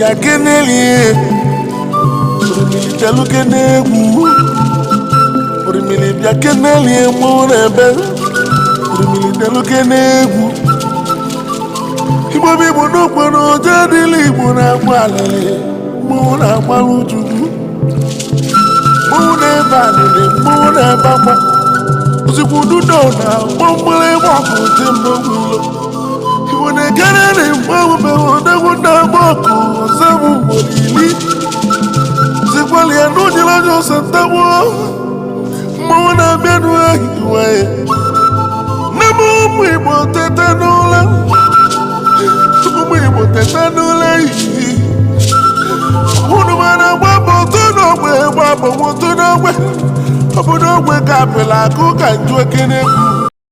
bịa kenelie orimili bịalụ kenegwu orimili bịa kenelie mmụọ na-ebe orimili bịalụ kenegwu Igbo bụ Igbo n'okporo oje dịla Igbo na-agba alịlị mmụọ na-agbalụ Chukwu mmụọ na-ebe alịlị mmụọ na-ebe akwa ozikwu dudo na mgbọmgbere gbapụ tembe gwilo Igbo na-ekerere mgbanwe odegwu na-agba ọkụ ọzọbụ mgbolili zikwalia n'onyere anya ọsọ ntagbo mmụọ na-abịa n'ehiwe nne m ụmụ Igbo teta n'ụlọ ụmụ Igbo teta n'ụlọ ehihie unu mara gbapụ otu n'ogbe gbapụ otu n'ogbe obodo ogbe ka apịla akụ ka nju ekene